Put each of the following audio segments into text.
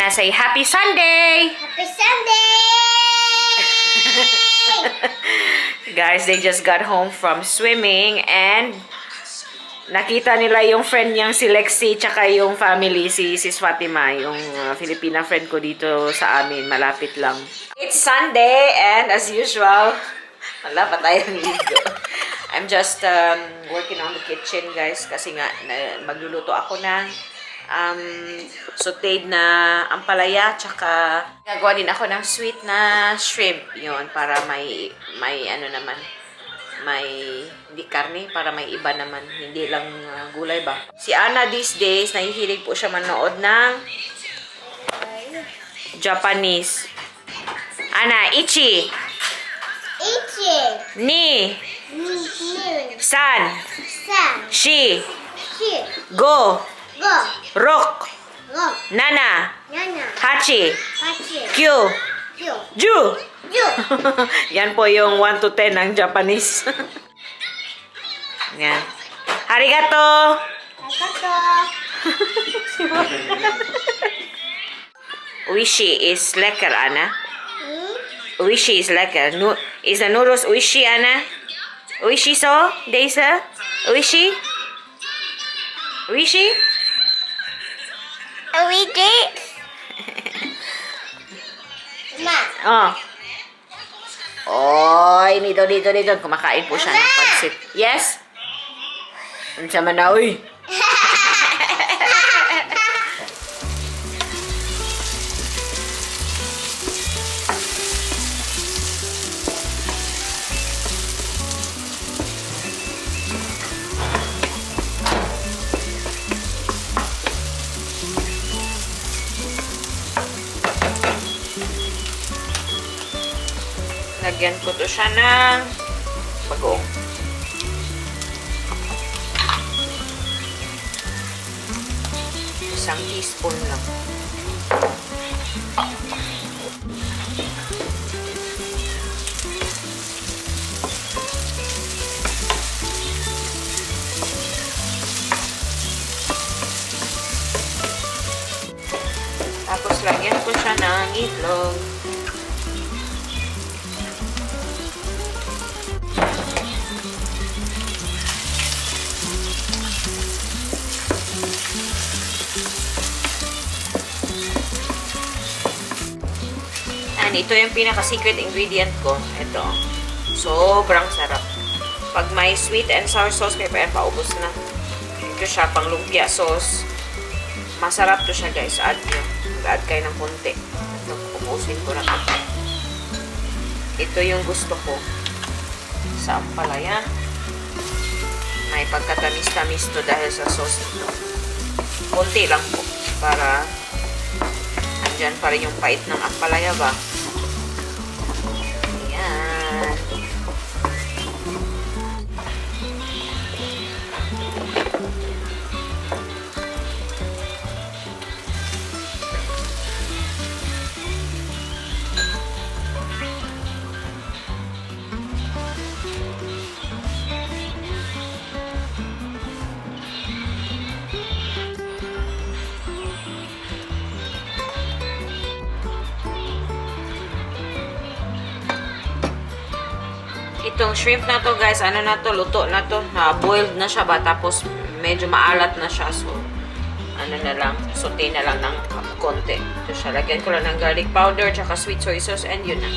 Ana, say Happy Sunday! Happy Sunday! Guys, they just got home from swimming and nakita nila yung friend niyang si Lexi tsaka yung family, si Sis Fatima, yung Filipina friend ko dito sa amin, malapit lang. It's Sunday and as usual, wala pa tayong ligo. I'm just working on the kitchen, guys, kasi nga magluluto ako ng sauteed na ampalaya, tsaka gagawa din ako ng sweet na shrimp, yun, para may ano naman, may hindi karne, para may iba naman, hindi lang gulay ba. Si Ana these days, nahihilig po siya manood ng Japanese. Ana, ichi, Ichi. ni, san, San. shi, Shi. go, Go. rok, Go. nana, Nana. hachi, Hachi. kyu, Ju. ju. Ju. Yan po yung 1 to 10 ng Japanese. Yan. Arigato! Arigato. Uishi is lekker, Ana. Hmm? Uishi is lekker. Is the noodles uishi, Ana? Uishi so? Deisa? Uishi? Uishi? Uichi. Ma. Oh. Oy, dito. Kumakain po siya ng pansit. Yes? Ano siya man na, uy? Lagyan ko to siya ng bagoong. Isang teaspoon lang. Tapos lagyan ko siya ng itlog. And ito yung pinaka-secret ingredient ko. Ito. Sobrang sarap. Pag may sweet and sour sauce, kaya pa yan, paubos na. Ito siya, pang lumpia sauce. Masarap to siya, guys. Add nyo. Mag-add kayo ng konti. Ubusin ko na ito. Ito yung gusto ko sa ampalaya. May pagkatamis-tamis to dahil sa sauce nito. Konti lang po. Para andyan pa rin yung pait ng ampalaya ba. Ayan. Itong shrimp na to, guys, ano na to, luto na to, na-boiled na siya ba, tapos medyo maalat na siya, so ano na lang, saute na lang ng konti. Ito siya, lagyan ko lang ng garlic powder, tsaka sweet soy sauce, and yun na.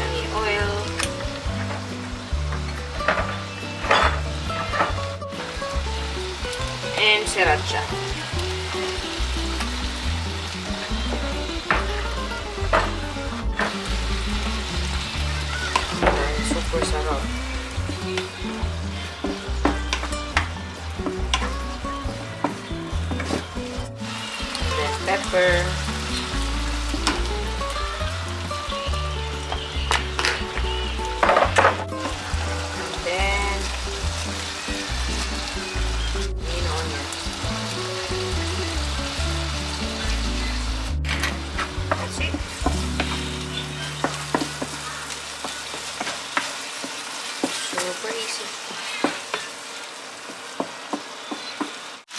sesame oil. And sriracha. Ayan, super sarap. Then pepper. Then green onion. That's it. Super easy.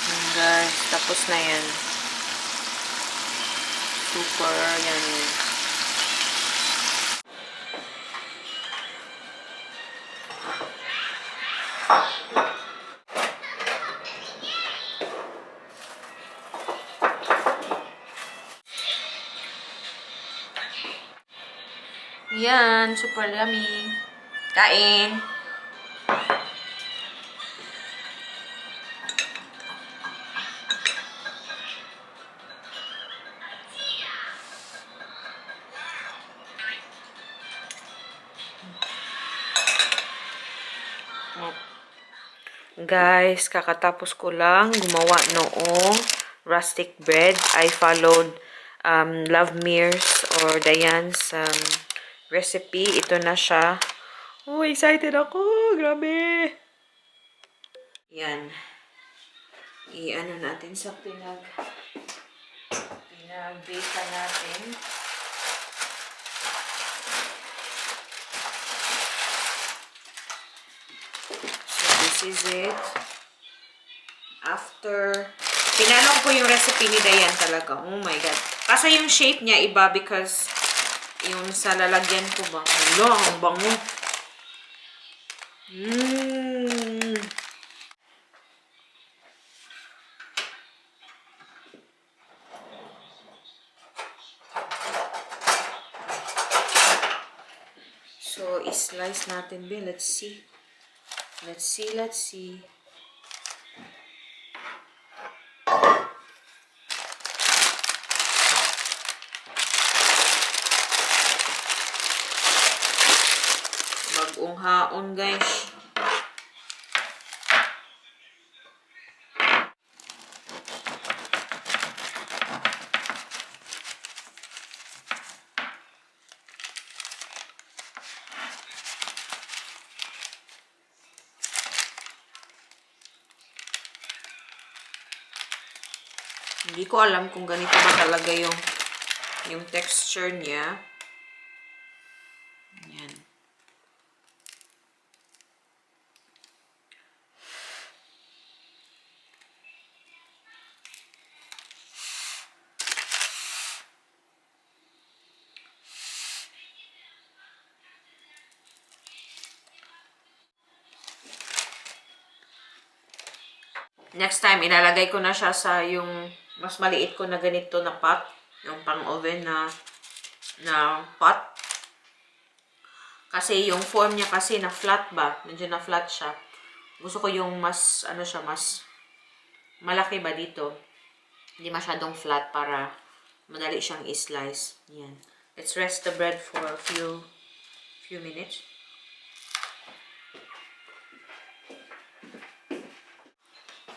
And guys, tapos na yan. Super yummy. Yan, super yummy. Kain. Guys, kakatapos ko lang gumawa noong rustic bread. I followed Love Mears or Diane's recipe. Ito na siya. Oh, excited ako. Grabe. Yan. I-ano natin sa pinag-bake natin. This is it. After, pinalong ko yung recipe ni Diane talaga. Oh my God. Kasi yung shape niya iba because yung sa lalagyan ko ba. Hello, ang bango. So, i-slice natin ba? Let's see. Let's see. Bagong haon, guys. Hindi ko alam kung ganito ba talaga yung texture niya. Yan. Next time, ilalagay ko na siya sa yung mas maliit ko na ganito na pot. Yung pang-oven na pot. Kasi yung form niya kasi na flat ba? Medyo na flat siya. Gusto ko yung mas, ano siya, mas malaki ba dito. Hindi masyadong flat para madali siyang i-slice. Yan. Let's rest the bread for a few minutes.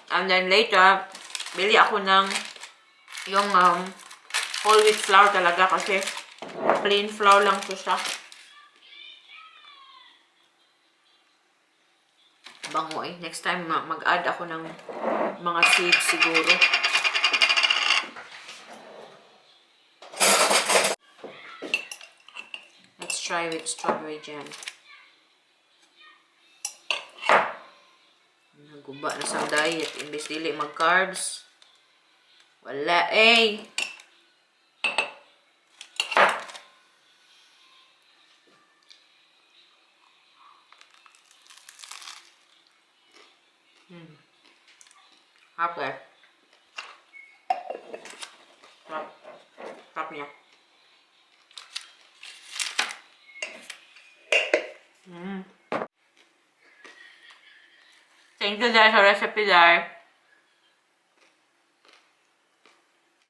And then later, bili ako ng yung whole wheat flour talaga kasi plain flour lang to siya. Bango eh. Next time, mag-add ako ng mga seeds siguro. Let's try with strawberry jam. Naguba na sa diet. Imbes dili mag-carbs. Wala eh. Harap guys. Harap niya. Thank you, Dar, sa recipe, Dar.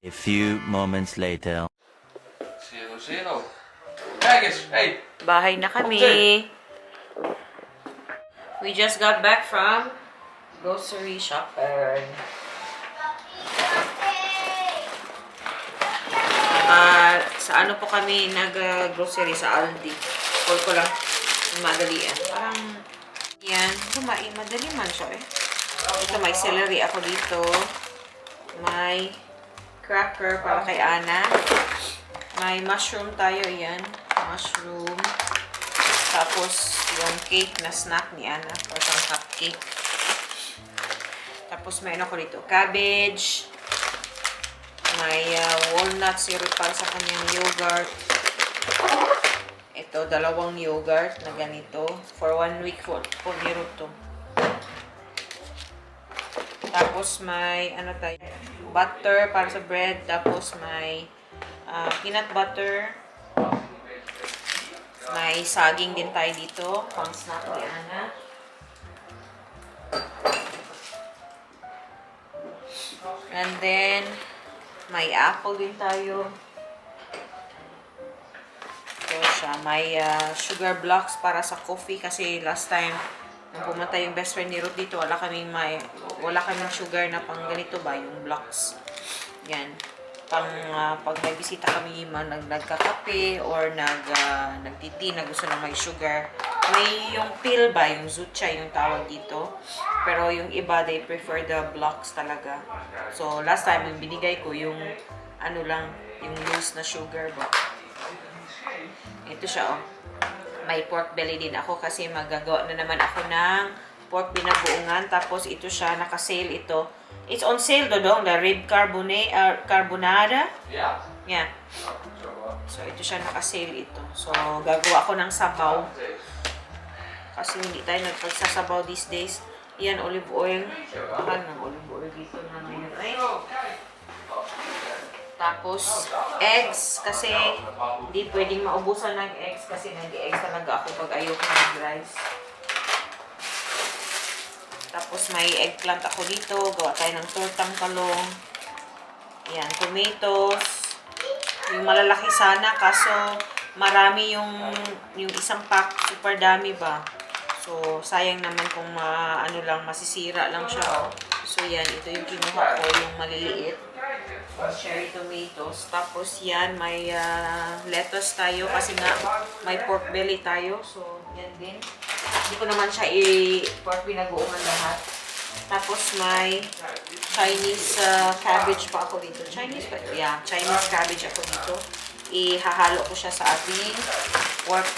A few moments later. Sino? Kijk eens, hey! Bahay na kami. We just got back from grocery shopping. Sa ano po kami nag-grocery sa Aldi. Call ko lang madalian. Parang yan. Madali man siya eh. Ito may celery ako dito. May cracker para kay Ana. May mushroom tayo yan. Mushroom. Tapos yung cake na snack ni Ana. Or some cupcake. Tapos may ano ko dito. Cabbage. May walnut syrup para sa kanyang yogurt. Ito, 2 yogurt na ganito. For 1 week po niro to. Tapos may, ano tayo, butter para sa bread. Tapos may peanut butter. May saging din tayo dito. Pang snack ni Ana. And then, may apple din tayo. Ito siya. May sugar blocks para sa coffee kasi last time nung pumunta yung best friend ni Ruth dito, wala kaming sugar na pang ganito ba, yung blocks. Yan. Pag may bisita kami, nagkakape or nagtiti na gusto na may sugar. May yung pill ba, yung Zucha yung tawag dito. Pero yung iba, they prefer the blocks talaga. So, last time, yung binigay ko, yung ano lang, yung loose na sugar ba. Ito siya, oh. May pork belly din ako kasi magagawa na naman ako ng pork binabuungan. Tapos, ito siya, naka-sale ito. It's on sale, Dodong, the rib carbonara. Ja. Yeah. So, ito siya, naka-sale ito. So, gagawa ako ng sabaw. Kasi hindi tayo nagpagsasabaw these days. Yan, olive oil. Mahal ng olive oil dito na ngayon. Ay. Tapos, eggs. Kasi, hindi pwedeng maubusan ng eggs. Kasi nag-eggs talaga ako pag ayoko mag-rice. Tapos, may eggplant ako dito. Gawa tayo ng tortang talong. Yan, tomatoes. Yung malalaki sana. Kaso, marami yung isang pack. Super dami ba? So, sayang naman kung masisira lang siya. So, yan. Ito yung kinuha ko, yung maliliit. Cherry tomatoes. Tapos, yan. May lettuce tayo kasi nga may pork belly tayo. So, yan din. Hindi ko naman siya pork binagoongan lahat. Tapos, may Chinese cabbage pa ako dito. Chinese ba? Yeah, Chinese cabbage ako dito. Ihahalo ko siya sa ating pork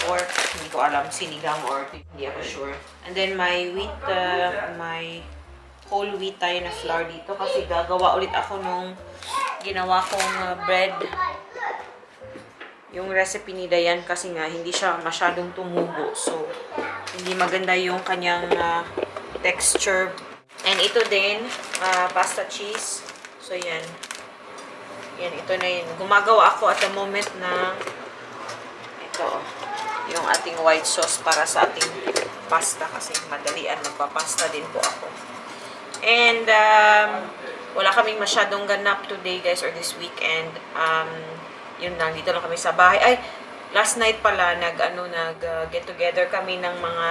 pork, hindi ko alam, sinigang or hindi ako sure. And then may wheat, may whole wheat tayo na flour dito kasi gagawa ulit ako nung ginawa kong bread. Yung recipe ni Dayan kasi nga hindi siya masyadong tumubo. So, hindi maganda yung kanyang texture. And ito din, pasta cheese. So, yan. Yan, ito na yun. Gumagawa ako at the moment na ito, yung ating white sauce para sa ating pasta kasi madalian, magpapasta din po ako. And, wala kaming masyadong ganap today guys or this weekend. Yun lang, dito lang kami sa bahay. Ay, last night pala, get together kami ng mga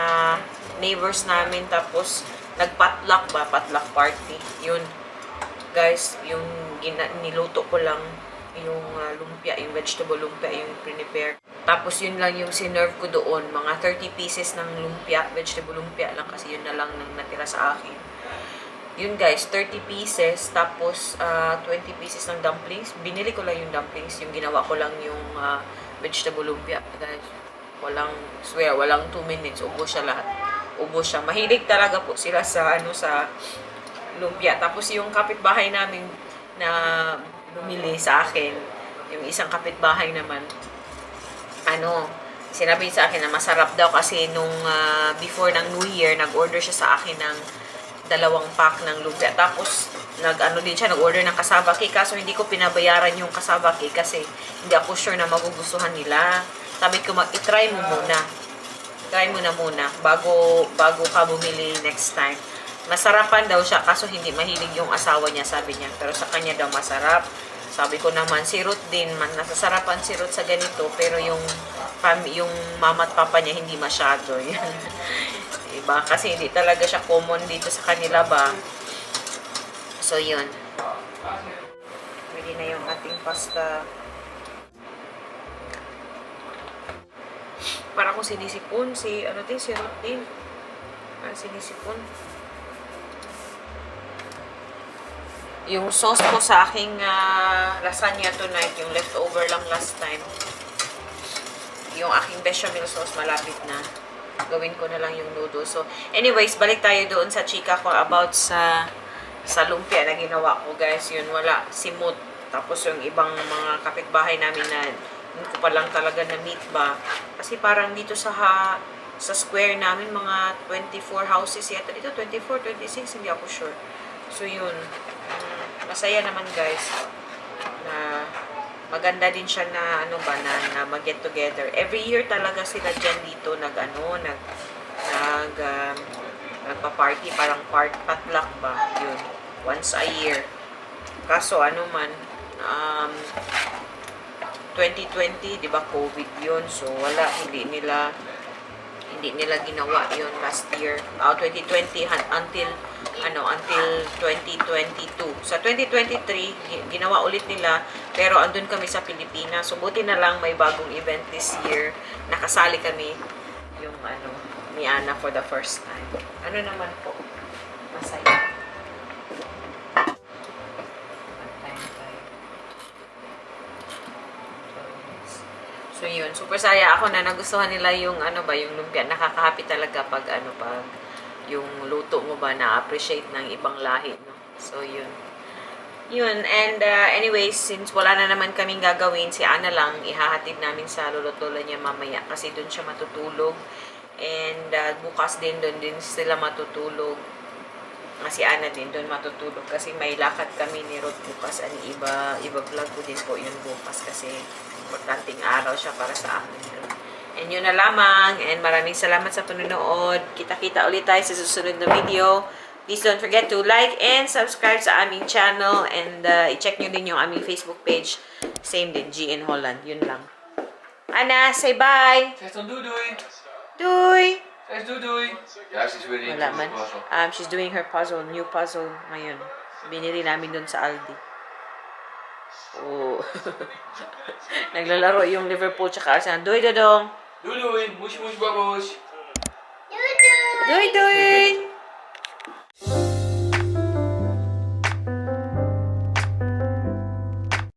neighbors namin tapos nagpatluck ba, potluck party. Yun, guys, yung niluto ko lang yung lumpia, yung vegetable lumpia, yung prepare. Tapos yun lang yung sinerve ko doon. Mga 30 pieces ng lumpia, vegetable lumpia lang kasi yun na lang nang natira sa akin. Yun guys, 30 pieces, tapos 20 pieces ng dumplings. Binili ko lang yung dumplings, yung ginawa ko lang yung vegetable lumpia. Guys, walang 2 minutes, ubos siya lahat. Ubos siya. Mahilig talaga po sila sa sa lumpia. Tapos yung kapitbahay namin na bumili sa akin, yung isang kapitbahay naman, sinabi sa akin na masarap daw kasi nung before ng New Year, nag-order siya sa akin ng 2 pack ng lumpia. Tapos, nag-ano din siya, nag-order ng cassava cake. Kaso, hindi ko pinabayaran yung cassava cake kasi hindi ako sure na magugustuhan nila. Sabi ko, i-try mo muna. Try mo na muna bago ka bumili next time. Masarapan daw siya, kaso hindi mahilig yung asawa niya, sabi niya. Pero sa kanya daw masarap. Sabi ko naman, si Ruth din, nasasarapan si Ruth sa ganito, pero yung mama at papa niya hindi masyado. Diba? Kasi hindi talaga siya common dito sa kanila ba. So, yun. Pwede na yung ating pasta. Para kung sinisipon, si Ruth din. Sinisipon. Yung sauce ko sa aking lasagna tonight, yung leftover lang last time. Yung aking bechamel sauce, malapit na. Gawin ko na lang yung noodles. So, anyways, balik tayo doon sa chika ko about sa lumpia na ginawa ko, guys. Yun, wala. Simot. Tapos yung ibang mga kapitbahay namin na hindi ko pa lang talaga na meet ba. Kasi parang dito sa square namin, mga 24 houses yata. Dito, 24, 26, hindi ako sure. So, yun. Masaya naman, guys. Na maganda din siya na na mag-get together. Every year talaga sila dyan dito nagpa-party, parang potluck ba? Yun. Once a year. Kaso 2020, 'di ba, COVID 'yun. So wala, hindi nila ginawa 'yun last year. 2020 until 2022. Sa 2023 ginawa ulit nila, pero andun kami sa Pilipinas. So buti na lang may bagong event this year. Nakasali kami yung ni Ana for the first time. Ano naman po? Masaya. So yun, super saya ako na nagustuhan nila yung yung lumpia. Nakaka-happy talaga pag yung luto mo ba na-appreciate ng ibang lahi, no? So yun. Yun, and anyways, since wala na naman kaming gagawin, si Ana lang ihahatid namin sa lolotola niya mamaya kasi doon siya matutulog. And bukas din doon din sila matutulog. Si Ana din doon matutulog kasi may lakad kami ni Ruth bukas. Iba-vlog ko din po yun bukas kasi importanteng araw siya para sa akin. And yun na lamang. And maraming salamat sa panonood. Kita-kita ulit tayo sa susunod na video. Please don't forget to like and subscribe sa aming channel. And i-check nyo din yung aming Facebook page. Same din, GN Holland. Yun lang. Ana, say bye! Zeg dan doei. Doei! Zeg doei. Ja, ze is weer in Wala man. de puzzle. She's doing her puzzle, new puzzle ngayon. Binili namin doon sa Aldi. Oh. Naglalaro yung Liverpool tsaka Arsenal. Doei, dodong! Doei. Moesje, moesje, baboes. Doei, doei!